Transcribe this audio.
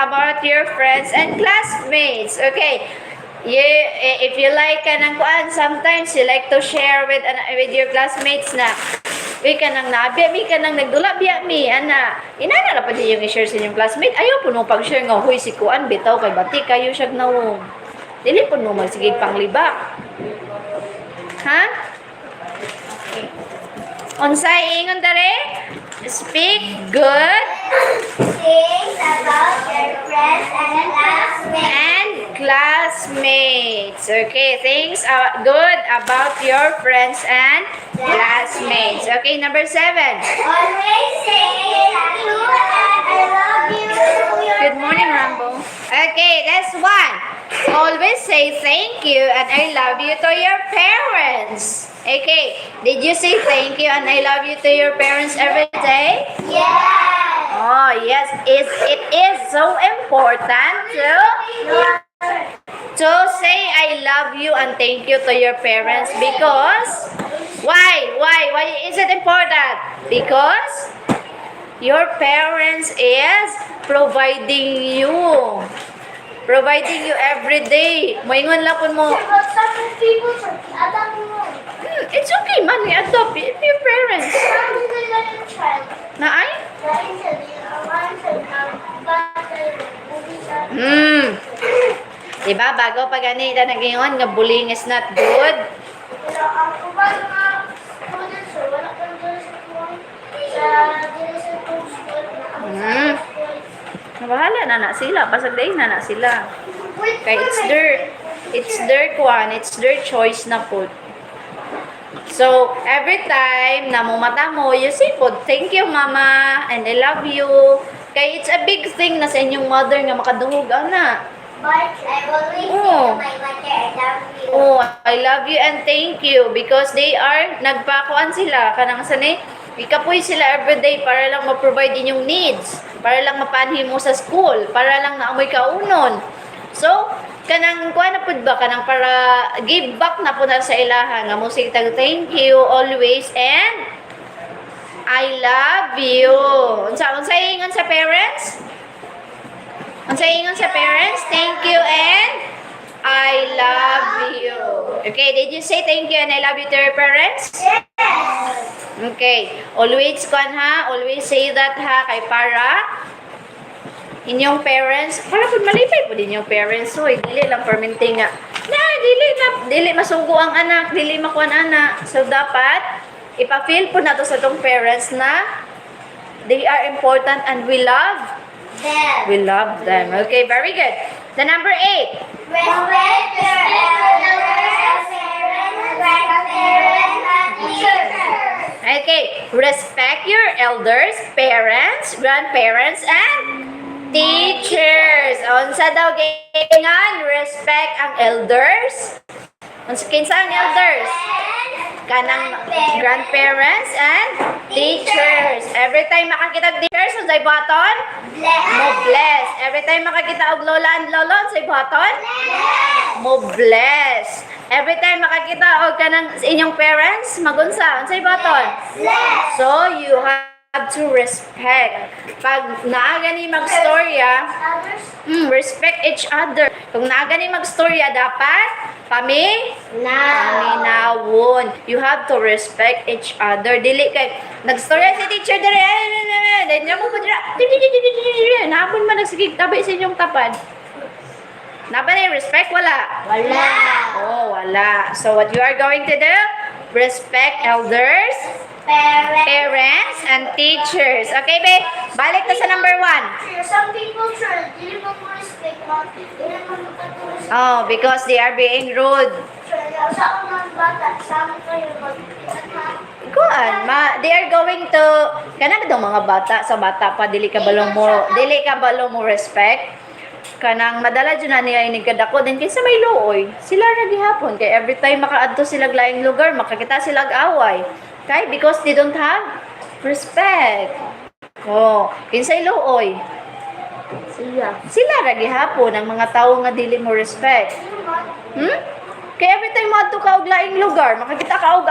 about your friends and classmates. Okay. If you like kanang kuan, sometimes you like to share with your classmates na Uy, kanang nabi, mi kanang nagdula biya mi, ana. Inana na pa di yung i-share sa inyong classmate. Ayaw po nung pag-share nga, huy, si kuan, bitaw, kay bati kayo siya nawong. Dili po nung magsigig panglibak. Ha? Unsay ingon dere? Speak good Things about your friends and classmates. and classmates. Okay, things are good about your friends and classmates. Okay, number 7. Always say thank you and I love you to your Good morning, Rambo. Okay, that's 1. Always say thank you and I love you to your parents. Okay, did you say thank you and I love you to your parents every day? Yes. Oh, yes. It is so important to say I love you and thank you to your parents because why is it important? Because your parents is providing you every day. Moingon lang po mo. But some people say, adopt mo. It's okay man, i-adopt your parents. Sabi nila yung child. Na ay? Dahil sa Diba, bago pa ganito nagingon nga bullying is not good. Pero ang kubal mga students, wala kang doon sa school. Bahala na sila, pasag day na sila. Kaya it's their choice na po. So, every time na mumata mo, you say po, thank you mama, and I love you. Kaya it's a big thing na sa inyong mother nga makadungog, ana. But I always say to my mother, I love you. Oh, I love you and thank you because they are, nagpakuan sila, kanang sanay, ikapoy sila everyday para lang ma-provide inyong needs, para lang mapanhi mo sa school, para lang naamoy kaunon. So, kanang kuha na pud ba, kanang para give back na po na sa ilaha, nga mo sige thank you always and I love you. Unsa ingon sa parents? Unsa ingon sa parents? Thank you and I love you. Okay, did you say thank you and I love you to your parents? Yes. Okay. Always kuan ha, always say that ha kay para inyong parents, para pud malipay pud inyong parents, hoy, dili lang perminting nga. Dili masugo ang anak, dili makuan anak. So dapat ipa-feel po nato sa tong parents na they are important and we love them. Okay, very good. The number 8. Respect your elders, parents, grandparents, and teachers. Okay, respect your elders, parents, grandparents, and teachers. Unsa daw gingan? Respect ang elders. Unsa kinsa ang elders? Kanang grandparents and teachers. Every time makakita og teachers, unsay buhaton? Mo bless. Every time makakita og lola and lolo, unsay buhaton? Mo bless. Every time makakita og kanang inyong parents, magunsa, unsay buhaton? So you have to respect. Pag naaga ni magstorya, respect each other. Kung naaga ni magstorya, dapat paminawon. You have to respect each other. Dili kay nagstorya si teacher dire. Dili mo po dira. Napon man nagsigig tabi sa inyong tapad. Napa na respect? Wala. Oh, wala. So what you are going to do? Respect elders, parents, and teachers. Okay, babe? Balik na sa number 1. Some people try, dili mo respect mo, dili mo makatulong sa Oh, because they are being rude. sa unang bata, sa amin kayo Kuan, they are going to kana daw mga bata sa bata pa dili ka balong mo respect. Kanang madala dyan na niya inigkadako din kaysa may looy. Sila na gihapon kay every time makaadto sila laing lugar, makakita sila away. Kay because they don't have respect. Oh, kinsay looy? Sila ra gihapon ang mga tawo nga dili mo respect. Kay every time mo adto ka og laing lugar, makakita ka og